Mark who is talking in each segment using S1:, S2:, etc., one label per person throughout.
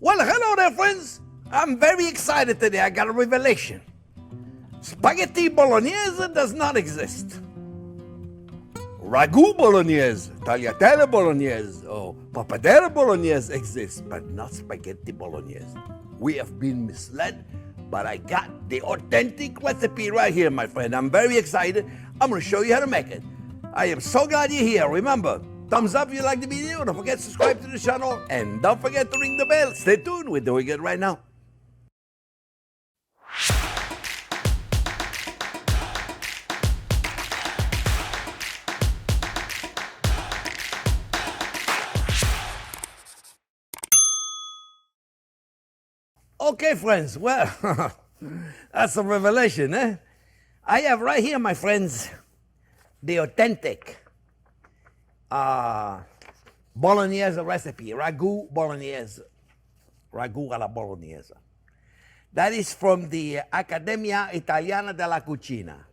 S1: Well, hello there, friends. I'm very excited today. I got a revelation. Spaghetti Bolognese does not exist. Ragù Bolognese, tagliatelle Bolognese, or pappardelle Bolognese exists, but not spaghetti Bolognese. We have been misled, but I got the authentic recipe right here, my friend. I'm very excited. I'm going to show you how to make it. I am so glad you're here. Remember, thumbs up if you like the video. Don't forget to subscribe to the channel. And don't forget to ring the bell. Stay tuned. We're doing it right now. Okay, friends. Well, that's a revelation, eh? I have right here, my friends, the authentic Bolognese recipe, Ragù Bolognese, Ragù alla Bolognese. That is from the Accademia Italiana della Cucina.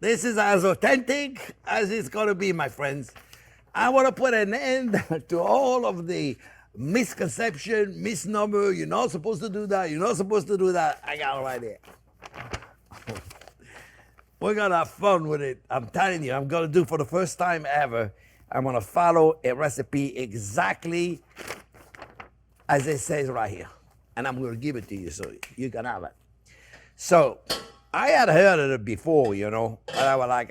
S1: This is as authentic as it's going to be, my friends. I want to put an end to all of the misconception, misnomer. You're not supposed to do that. You're not supposed to do that. I got it right here. We're going to have fun with it. I'm telling you, I'm going to do for the first time ever. I'm going to follow a recipe exactly as it says right here. And I'm going to give it to you so you can have it. So I had heard of it before, you know. And I was like,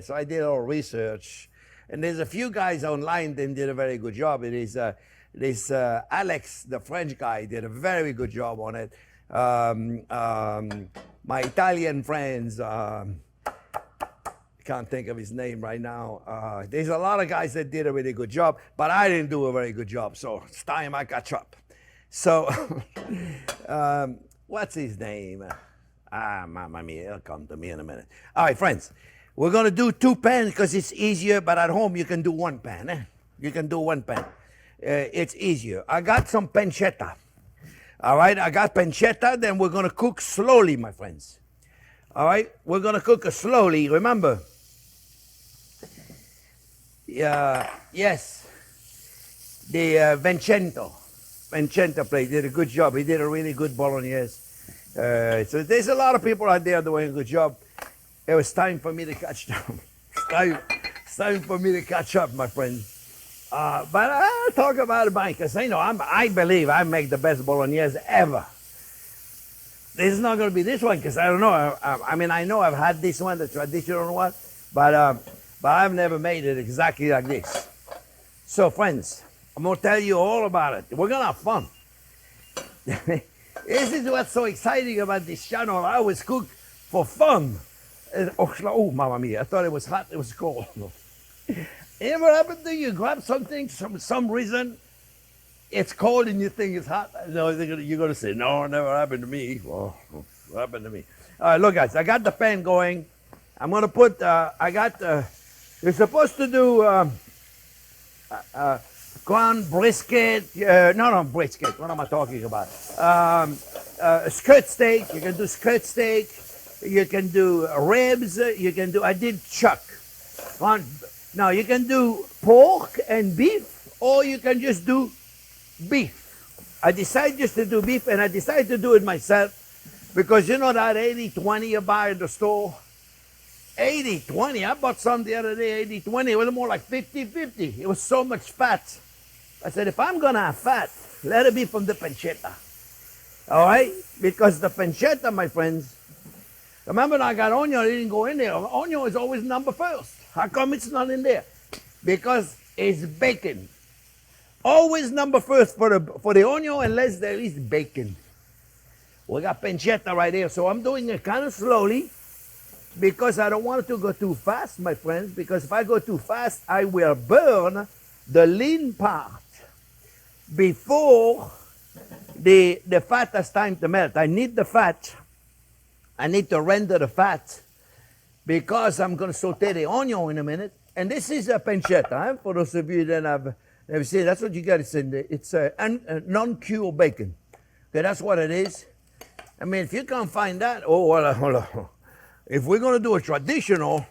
S1: so I did a little research. And there's a few guys online that did a very good job. It is this Alex, the French guy, did a very good job on it. My Italian friends, can't think of his name right now. There's a lot of guys that did a really good job, but I didn't do a very good job, so it's time I catch up. So, what's his name? Mamma mia, it'll come to me in a minute. All right, friends, we're gonna do 2 pans because it's easier, but at home you can do 1 pan, eh? You can do 1 pan. It's easier. I got some pancetta. All right, I got pancetta, then we're going to cook slowly, my friends. All right, we're going to cook it slowly. Remember, yes, the Vincento place did a good job. He did a really good Bolognese. So there's a lot of people out there doing a good job. It was time for me to catch up. It's time for me to catch up, my friends. But I'll talk about it, Mike, because I believe I make the best Bolognese ever. This is not going to be this one, because I don't know. I mean, I know I've had this one, the traditional one, but I've never made it exactly like this. So, friends, I'm going to tell you all about it. We're going to have fun. This is what's so exciting about this channel. I always cook for fun. Oh, mamma mia, I thought it was hot. It was cold. Ever happened to you? Grab something, some reason, it's cold and you think it's hot? No, you're going to say, no, it never happened to me. Well, it happened to me. All right, look, guys, I got the pan going. I'm going to put, you're supposed to do ground brisket. No, brisket. What am I talking about? Skirt steak. You can do skirt steak. You can do ribs. You can do, I did chuck. Now, you can do pork and beef, or you can just do beef. I decided just to do beef, and I decided to do it myself because you know that 80-20 you buy at the store? 80-20. I bought some the other day, 80-20. It was more like 50-50. It was so much fat. I said, if I'm going to have fat, let it be from the pancetta. All right? Because the pancetta, my friends, remember when I got onion, it didn't go in there. Onion is always number first. How come it's not in there? Because it's bacon. Always number first for the onion unless there is bacon. We got pancetta right here. So I'm doing it kind of slowly because I don't want it to go too fast, my friends, because if I go too fast, I will burn the lean part before the fat has time to melt. I need the fat. I need to render the fat because I'm going to saute the onion in a minute. And this is a pancetta, for those of you that have never seen. That's what you get. It's a non-cured bacon. Okay, that's what it is. I mean, if you can't find that, hold on. If we're going to do a traditional,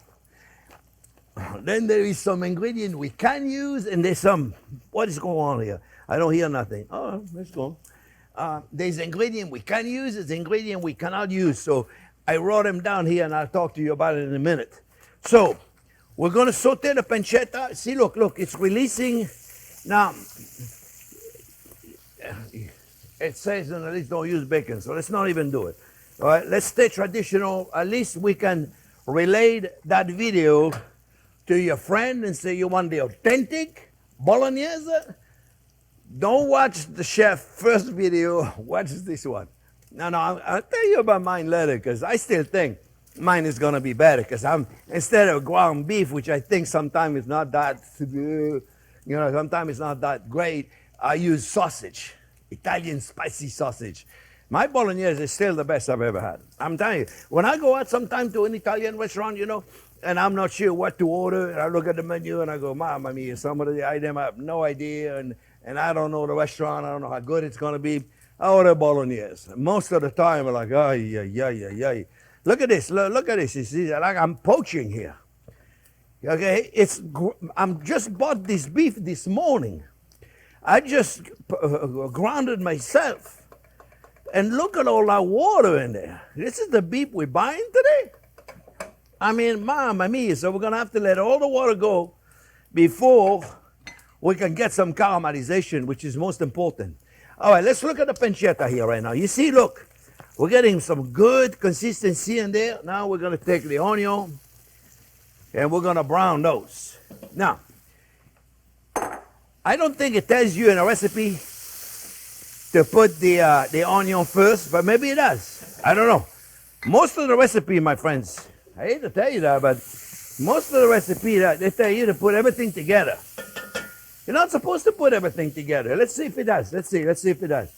S1: then there is some ingredient we can use, and there's some, what is going on here? I don't hear nothing. Oh, let's go. There's ingredient we can use, there's ingredient we cannot use. So I wrote them down here and I'll talk to you about it in a minute. So we're going to saute the pancetta. See, look, it's releasing. Now, it says at least don't use bacon, so let's not even do it. All right, let's stay traditional. At least we can relay that video to your friend and say you want the authentic Bolognese. Don't watch the chef first video, watch this one. No, I'll tell you about mine later because I still think mine is gonna be better because instead of ground beef, which I think sometimes is not that, sometimes it's not that great, I use sausage, Italian spicy sausage. My Bolognese is still the best I've ever had. I'm telling you, when I go out sometime to an Italian restaurant, and I'm not sure what to order, and I look at the menu and I go, Mamma mia, some of the items I have no idea, and I don't know the restaurant, I don't know how good it's gonna be. I order Bolognese. Most of the time, I'm like, ay. Look at this, look at this. You see, like I'm poaching here. Okay, I'm just bought this beef this morning. I just grounded myself. And look at all that water in there. This is the beef we're buying today? I mean, Mamma mia, so we're gonna have to let all the water go before we can get some caramelization, which is most important. All right, let's look at the pancetta here right now. You see, look, we're getting some good consistency in there. Now we're gonna take the onion and we're gonna brown those. Now, I don't think it tells you in a recipe to put the onion first, but maybe it does. I don't know. Most of the recipe, my friends, I hate to tell you that, but most of the recipe, they tell you to put everything together. You're not supposed to put everything together. Let's see if it does. Let's see if it does.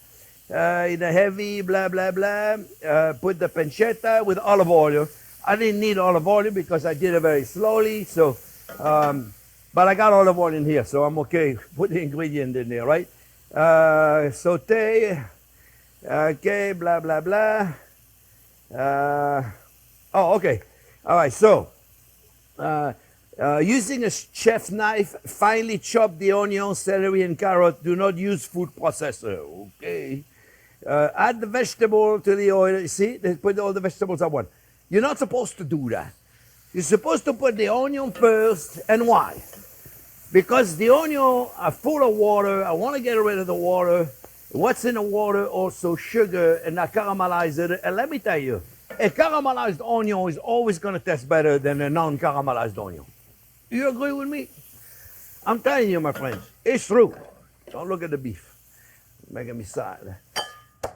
S1: In a heavy, blah, blah, blah, put the pancetta with olive oil. I didn't need olive oil because I did it very slowly, so, but I got olive oil in here, so I'm okay. Put the ingredient in there, right? Saute, okay, blah, blah, blah. Okay. All right, so using a chef's knife, finely chop the onion, celery, and carrot. Do not use food processor, okay? Add the vegetable to the oil. You see, they put all the vegetables at once. You're not supposed to do that. You're supposed to put the onion first, and why? Because the onion are full of water. I want to get rid of the water. What's in the water? Also sugar, and I caramelize it. And let me tell you, a caramelized onion is always going to taste better than a non-caramelized onion. You agree with me? I'm telling you, my friends, it's true. Don't look at the beef. Making me sad.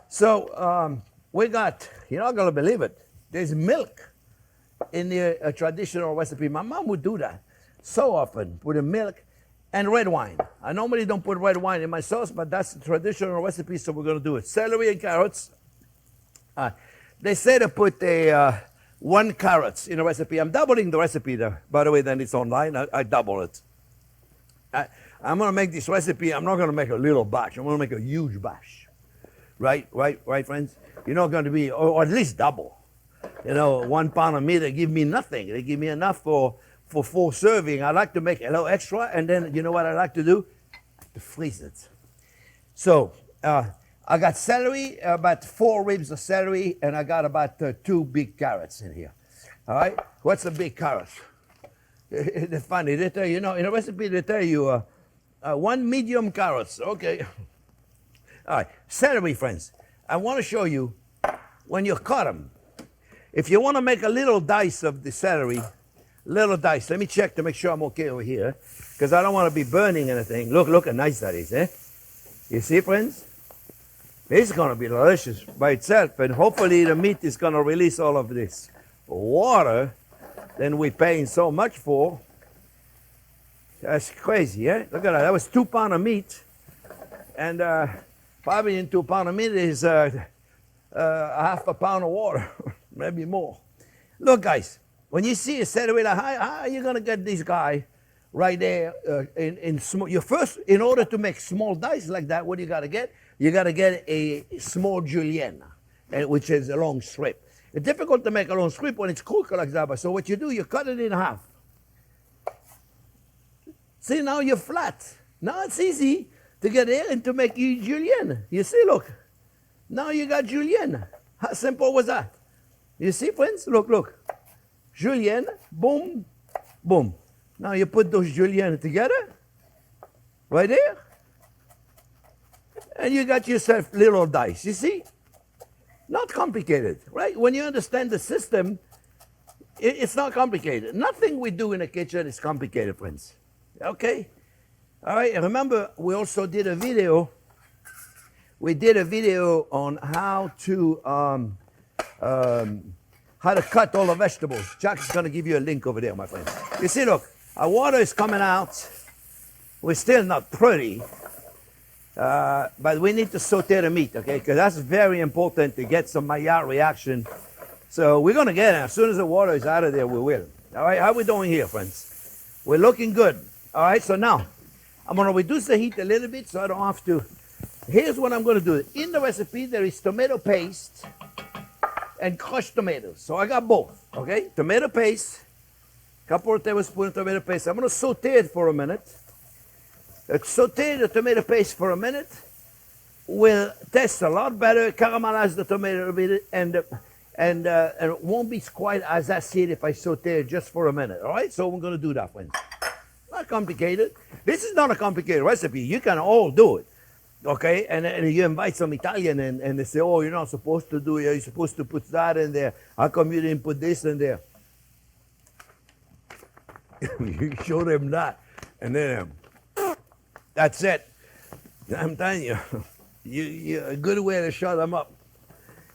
S1: So we got, you're not going to believe it, there's milk in the traditional recipe. My mom would do that so often, put a milk and red wine. I normally don't put red wine in my sauce, but that's the traditional recipe, so we're going to do it. Celery and carrots. They say to put 1 carrot in a recipe. I'm doubling the recipe there. By the way, then it's online. I double it. I'm going to make this recipe. I'm not going to make a little batch. I'm going to make a huge batch. Right, friends? You're not going to be, or at least double. 1 pound of meat, they give me nothing. They give me enough for 4 serving. I like to make a little extra, and then you know what I like to do? I like to freeze it. So I got celery, about 4 ribs of celery, and I got about 2 big carrots in here. All right? What's a big carrot? They're funny. They tell you, in a recipe, they tell you 1 medium carrots. Okay. All right. Celery, friends. I want to show you when you cut them. If you want to make a little dice of the celery, little dice. Let me check to make sure I'm okay over here, because I don't want to be burning anything. Look how nice that is, eh? You see, friends? It's going to be delicious by itself, and hopefully the meat is going to release all of this water that we're paying so much for. That's crazy, eh? Look at that. That was 2 pounds of meat, and probably in 2 pounds of meat is a half a pound of water, maybe more. Look, guys, when you see a celery, how are you going to get this guy right there in small? You first, in order to make small dice like that, what do you got to get? You got to get a small julienne, which is a long strip. It's difficult to make a long strip when it's cooked like that. So what you do, you cut it in half. See, now you're flat. Now it's easy to get there and to make you julienne. You see, look. Now you got julienne. How simple was that? You see, friends? Look, look. Julienne, boom, boom. Now you put those julienne together, right there, and you got yourself little dice. You see? Not complicated, right? When you understand the system, it's not complicated. Nothing we do in the kitchen is complicated, friends. Okay? All right, and remember, we also did a video. We did a video on how to cut all the vegetables. Jack's going to give you a link over there, my friend. You see, look, our water is coming out. We're still not pretty, but we need to saute the meat, okay? Because that's very important to get some Maillard reaction. So we're going to get it. As soon as the water is out of there, we will. All right, how we doing here, friends? We're looking good. All right, so now I'm going to reduce the heat a little bit so I don't have to. Here's what I'm going to do. In the recipe, there is tomato paste and crushed tomatoes. So I got both, okay? Tomato paste, couple of tablespoons of tomato paste. I'm going to saute it for a minute. Saute the tomato paste for a minute. Will taste a lot better, caramelize the tomato a bit, and it won't be quite as acid if I saute it just for a minute, all right? So we're going to do that, friends. Not complicated. This is not a complicated recipe. You can all do it. Okay, and you invite some Italian and they say, oh, you're not supposed to do it. You're supposed to put that in there. How come you didn't put this in there? You show them that. And then that's it. I'm telling you, a good way to shut them up.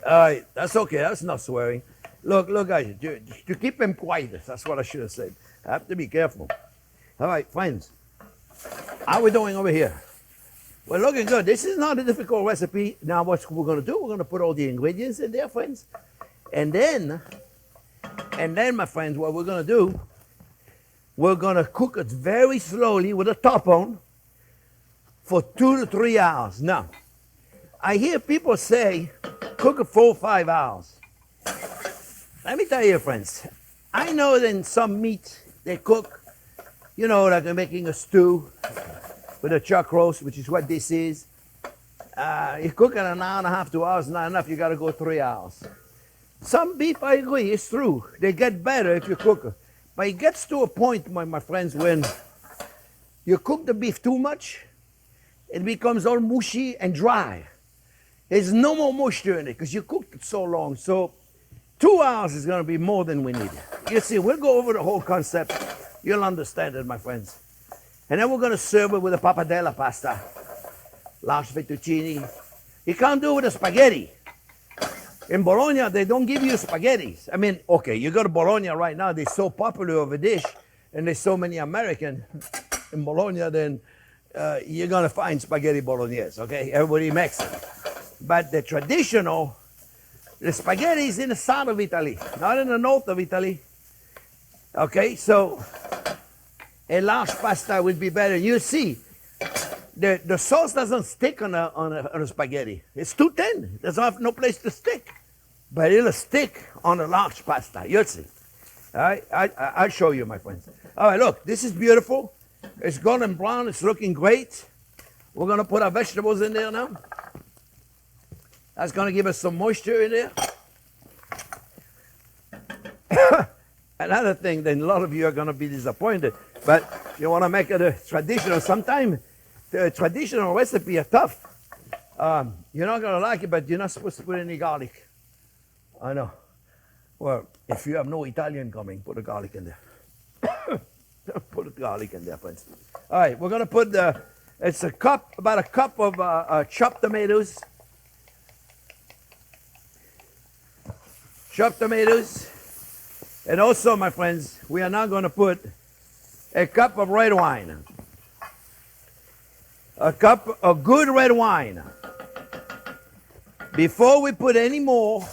S1: All right, that's okay. That's not swearing. Look, guys, to keep them quiet. That's what I should have said. I have to be careful. All right, friends. How are we doing over here? We're looking good. This is not a difficult recipe. Now what we're going to do, we're going to put all the ingredients in there, friends. And then, my friends, what we're going to do, we're going to cook it very slowly with the top on for 2 to 3 hours. Now, I hear people say, cook it 4 or 5 hours. Let me tell you, friends, I know that in some meat they cook, you know, like they're making a stew with a chuck roast, which is what this is. You cook it an hour and a half, 2 hours, not enough, you got to go 3 hours. Some beef, I agree, it's true. They get better if you cook it. But it gets to a point, my friends, when you cook the beef too much, it becomes all mushy and dry. There's no more moisture in it because you cooked it so long. So 2 hours is going to be more than we need. You see, we'll go over the whole concept. You'll understand it, my friends. And then we're going to serve it with a pappardelle pasta, large fettuccine. You can't do it with a spaghetti. In Bologna, they don't give you spaghettis. I mean, okay, you go to Bologna right now, they're so popular of a dish, and there's so many Americans in Bologna, then you're going to find spaghetti bolognese, okay? Everybody makes it. But the traditional, the spaghetti is in the south of Italy, not in the north of Italy. Okay, so a large pasta would be better. You see, the sauce doesn't stick on a spaghetti. It's too thin. There's no place to stick. But it'll stick on a large pasta. You'll see. All right, I'll show you, my friends. All right, look, this is beautiful. It's golden brown. It's looking great. We're going to put our vegetables in there now. That's going to give us some moisture in there. Another thing, then a lot of you are going to be disappointed, but you want to make it a traditional. Sometimes the traditional recipe are tough. You're not going to like it, but you're not supposed to put any garlic. I know. Well, if you have no Italian coming, put the garlic in there. Put the garlic in there, friends. All right, we're going to put it's about a cup of chopped tomatoes. Chopped tomatoes. And also, my friends, we are now going to put a cup of red wine. A cup of good red wine. Before we put any more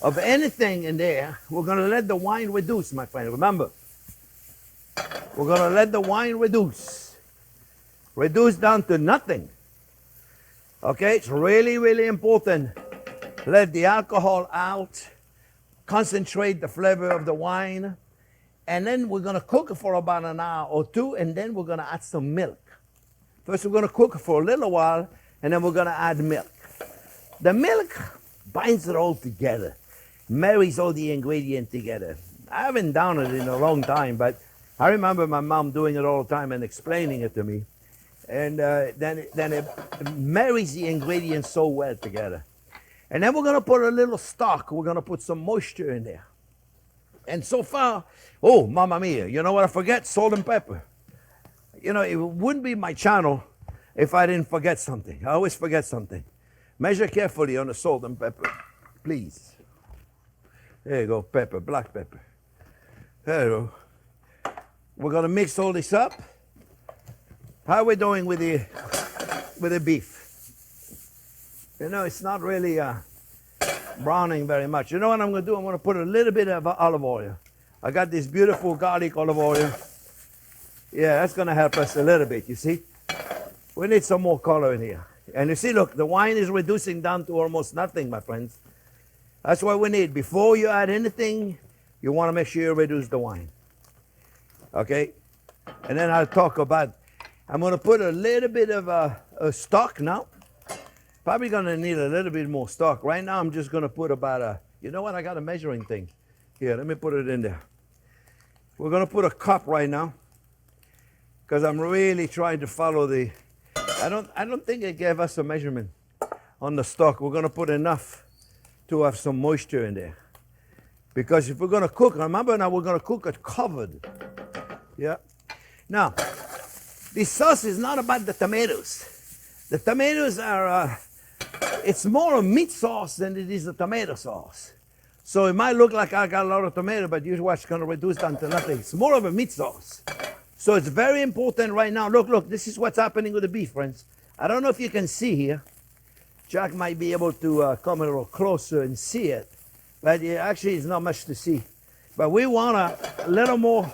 S1: of anything in there, we're going to let the wine reduce, my friend. Remember, we're going to let the wine reduce. Reduce down to nothing. Okay, it's really, really important. Let the alcohol out. Concentrate the flavor of the wine, and then we're going to cook it for about an hour or two, and then we're going to add some milk. First we're going to cook for a little while, and then we're going to add milk. The milk binds it all together, marries all the ingredients together. I haven't done it in a long time, but I remember my mom doing it all the time and explaining it to me. And then it marries the ingredients so well together. And then we're going to put a little stock. We're going to put some moisture in there. And so far, oh, mamma mia, you know what I forget? Salt and pepper. You know, it wouldn't be my channel if I didn't forget something. I always forget something. Measure carefully on the salt and pepper, please. There you go, pepper, black pepper. There you go. We're gonna mix all this up. How are we doing with the beef? You know, it's not really browning very much. You know what I'm gonna do? I'm gonna put a little bit of olive oil. I got this beautiful garlic olive oil. Yeah, that's gonna help us a little bit, you see? We need some more color in here. And you see, look, the wine is reducing down to almost nothing, my friends. That's what we need. Before you add anything, you want to make sure you reduce the wine. Okay? And then I'll talk about, I'm going to put a little bit of a stock now. Probably going to need a little bit more stock. Right now, I'm just going to put about you know what? I got a measuring thing. Here, let me put it in there. We're going to put a cup right now, because I'm really trying to follow the, I don't think it gave us a measurement on the stock. We're going to put enough to have some moisture in there. Because if we're going to cook, remember now we're going to cook it covered. Yeah. Now, this sauce is not about the tomatoes. The tomatoes are, it's more a meat sauce than it is a tomato sauce. So it might look like I got a lot of tomato, but you watch, it's going to reduce down to nothing. It's more of a meat sauce. So it's very important right now. Look, this is what's happening with the beef, friends. I don't know if you can see here. Jack might be able to come a little closer and see it. But actually, it's not much to see. But we want a little more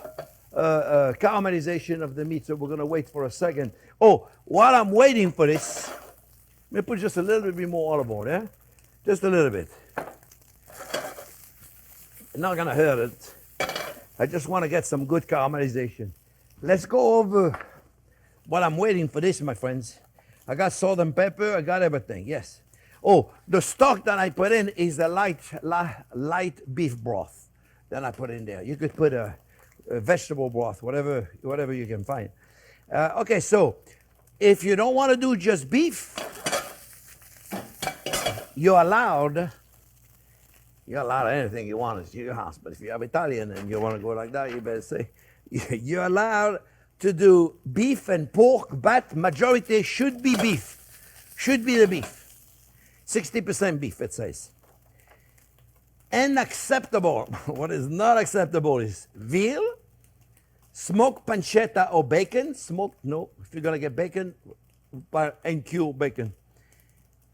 S1: caramelization of the meat, so we're going to wait for a second. Oh, while I'm waiting for this, let me put just a little bit more olive oil, yeah? Just a little bit. It's not going to hurt it. I just want to get some good caramelization. Let's go over while I'm waiting for this, my friends. I got salt and pepper. I got everything. Yes. Oh, the stock that I put in is the light beef broth that I put in there. You could put a vegetable broth, whatever you can find. Okay, so if you don't want to do just beef, you're allowed anything you want. It's your house. But if you have Italian and you want to go like that, you better say, you're allowed to do beef and pork, but majority should be beef. Should be the beef. 60% beef, it says. Unacceptable. What is not acceptable is veal, smoked pancetta or bacon. Smoked, no. If you're going to get bacon, and cube bacon.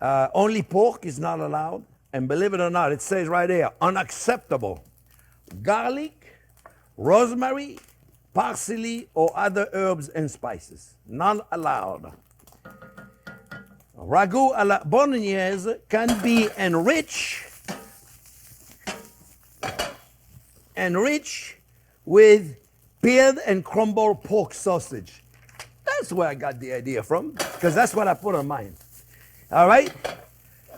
S1: Only pork is not allowed. And believe it or not, it says right there, unacceptable. Garlic, rosemary, parsley, or other herbs and spices. Not allowed. Ragù alla Bolognese can be enriched with peeled and crumbled pork sausage. That's where I got the idea from, because that's what I put on mine. All right,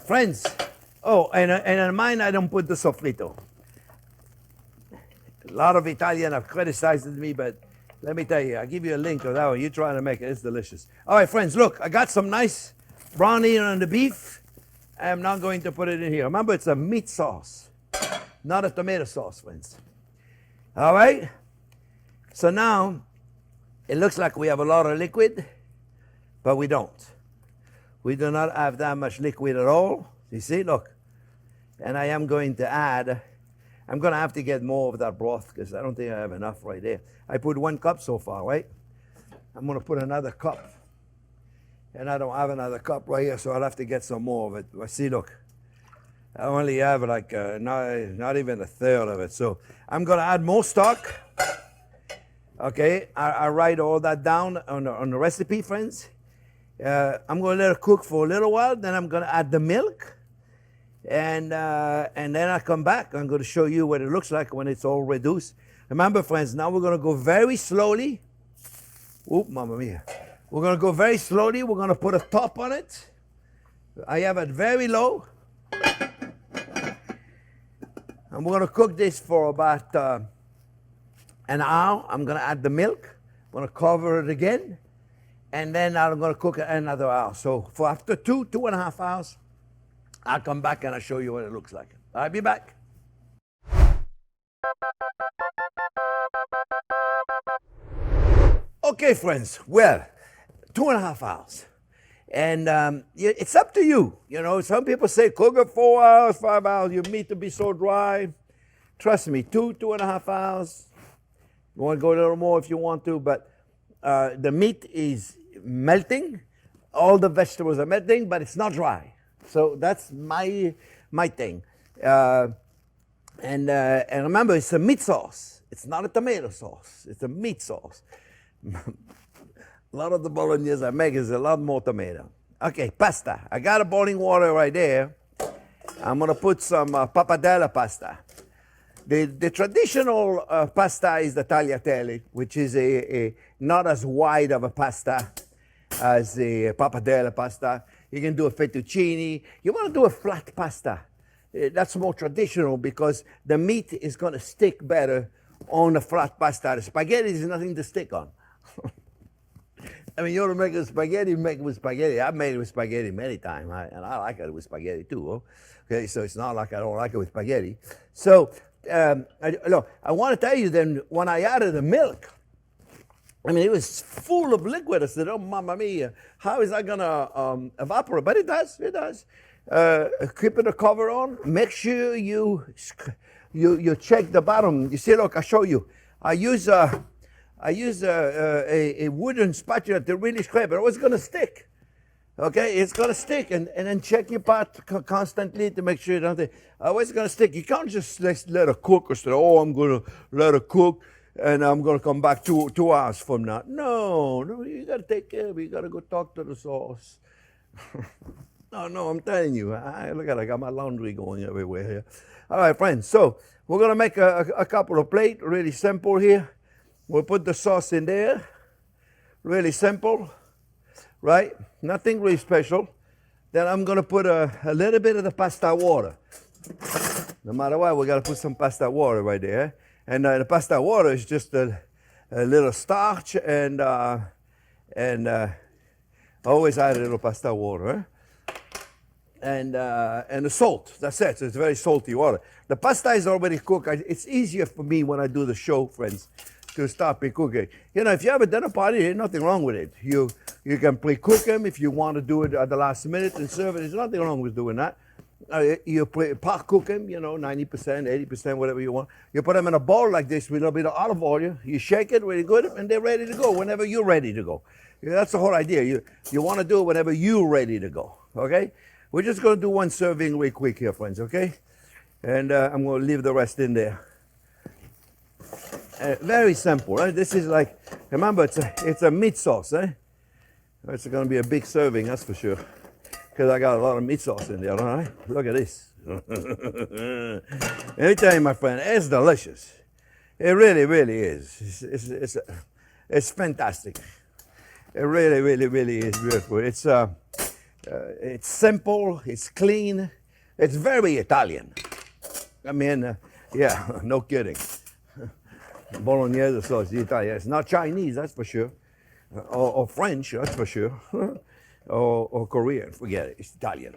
S1: friends. Oh, and on mine I don't put the sofrito. A lot of Italian have criticized me, but let me tell you, I'll give you a link of that one. You try to make it. It's delicious. All right, friends, look, I got some nice brownie on the beef. I'm not going to put it in here. Remember, it's a meat sauce, not a tomato sauce, friends. All right? So now, it looks like we have a lot of liquid, but we don't. We do not have that much liquid at all. You see, look. And I am going to add, I'm going to have to get more of that broth because I don't think I have enough right there. I put 1 cup so far, right? I'm going to put another cup. And I don't have another cup right here, so I'll have to get some more of it. But see, look. I only have like not even a third of it. So I'm going to add more stock. Okay, I write all that down on the recipe, friends. I'm going to let it cook for a little while. Then I'm going to add the milk. And then I come back. I'm going to show you what it looks like when it's all reduced. Remember, friends, now we're going to go very slowly. Oop, mamma mia. We're gonna go very slowly. We're gonna put a top on it. I have it very low. And we're gonna cook this for about an hour. I'm gonna add the milk. I'm gonna cover it again. And then I'm gonna cook it another hour. So for after 2.5 hours, I'll come back and I'll show you what it looks like. I'll be back. Okay, friends, well, 2.5 hours. And it's up to you. You know, some people say cook it 4 hours, 5 hours, your meat will be so dry. Trust me, 2.5 hours. You want to go a little more if you want to, but the meat is melting. All the vegetables are melting, but it's not dry. So that's my thing. And remember, it's a meat sauce. It's not a tomato sauce. It's a meat sauce. A lot of the Bolognese I make is a lot more tomato. Okay, pasta. I got a boiling water right there. I'm gonna put some pappardelle pasta. The traditional pasta is the tagliatelle, which is a not as wide of a pasta as the pappardelle pasta. You can do a fettuccine. You want to do a flat pasta. That's more traditional because the meat is going to stick better on a flat pasta. The spaghetti is nothing to stick on. I mean, you want to make a spaghetti, make it with spaghetti. I've made it with spaghetti many times, and I like it with spaghetti too. Okay, so it's not like I don't like it with spaghetti. So, I want to tell you then, when I added the milk, I mean, it was full of liquid. I said, oh, mamma mia, how is that going to evaporate? But it does, it does. Keep the cover on. Make sure you check the bottom. You see, look, I'll show you. I use a wooden spatula to really scrape it. It's going to stick. Okay, it's going to stick. And then check your pot constantly to make sure you don't. It's going to stick. You can't just let it cook or say, oh, I'm going to let it cook and I'm going to come back two hours from now. No, you got to take care of it. You got to go talk to the sauce. No, I'm telling you. Look at it. I got my laundry going everywhere here. All right, friends. So we're going to make a couple of plates. Really simple here. We'll put the sauce in there. Really simple, right? Nothing really special. Then I'm going to put a little bit of the pasta water. No matter what, we got to put some pasta water right there. And the pasta water is just a little starch and always add a little pasta water. And the salt. That's it. So it's very salty water. The pasta is already cooked. It's easier for me when I do the show, friends, to start pre-cooking. You know, if you have a dinner party, there's nothing wrong with it. You can pre-cook them if you want to do it at the last minute and serve it. There's nothing wrong with doing that. You part cook them, 90%, 80%, whatever you want. You put them in a bowl like this with a little bit of olive oil. You shake it really good, and they're ready to go whenever you're ready to go. That's the whole idea. You want to do it whenever you're ready to go, okay? We're just going to do one serving real quick here, friends, okay? And I'm going to leave the rest in there. Very simple, right? This is like, remember, it's a meat sauce, eh? It's going to be a big serving, that's for sure. Because I got a lot of meat sauce in there, all right? Look at this. Let me tell you, my friend, it's delicious. It really, really is. It's fantastic. It really, really, really is beautiful. It's simple, it's clean, it's very Italian. I mean, yeah, no kidding. Bolognese sauce, the Italian. It's not Chinese, that's for sure. Or French, that's for sure. or Korean, forget it, it's Italian.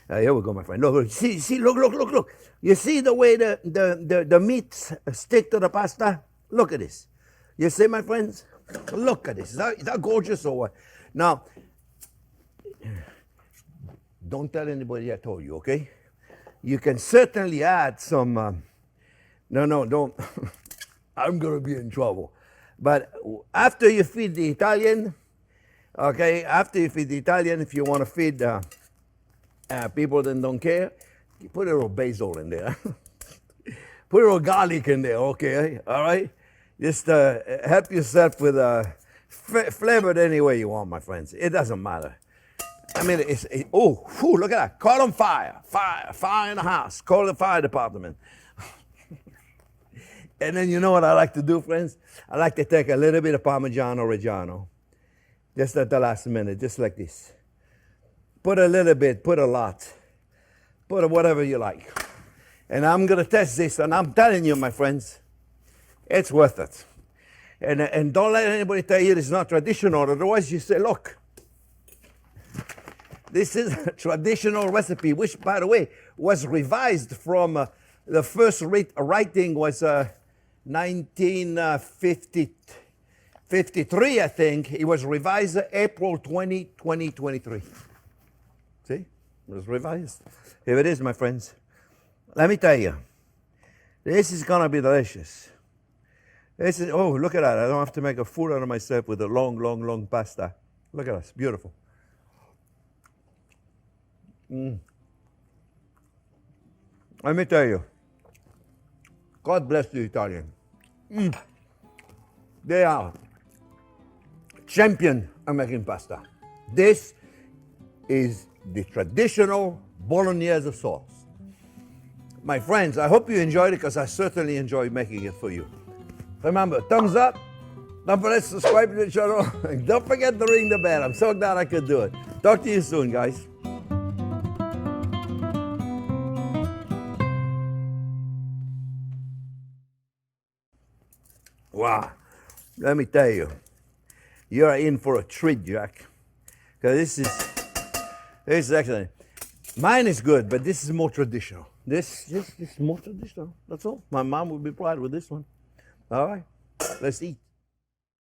S1: Here we go, my friend. Look, see, look. You see the way the meat stick to the pasta? Look at this. You see, my friends? Look at this. Is that gorgeous or what? Now, don't tell anybody I told you, okay? You can certainly add some, no, don't. I'm going to be in trouble. But after you feed the Italian, okay, if you want to feed people that don't care, you put a little basil in there. Put a little garlic in there, okay? All right? Just help yourself with flavored any way you want, my friends. It doesn't matter. I mean, look at that. Call on fire in the house. Call the fire department. And then you know what I like to do, friends? I like to take a little bit of Parmigiano Reggiano Just at the last minute, just like this. Put a little bit, put a lot. Put whatever you like. And I'm gonna test this, and I'm telling you, my friends, it's worth it. And don't let anybody tell you it's not traditional, otherwise you say, look, this is a traditional recipe, which, by the way, was revised from the first writing was 1953, I think. It was revised April 20, 2023. See? It was revised. Here it is, my friends. Let me tell you, this is gonna be delicious. This is, oh, look at that. I don't have to make a fool out of myself with a long, long, long pasta. Look at this, beautiful. Let me tell you, God bless the Italian. They are champion at making pasta. This is the traditional Bolognese sauce. My friends, I hope you enjoyed it, because I certainly enjoyed making it for you. Remember, thumbs up, don't forget to subscribe to the channel, and don't forget to ring the bell. I'm so glad I could do it. Talk to you soon, guys. Wow, let me tell you, you're in for a treat, Jack. Because this is excellent. Mine is good, but this is more traditional. This is more traditional, that's all. My mom would be proud with this one. All right, let's eat.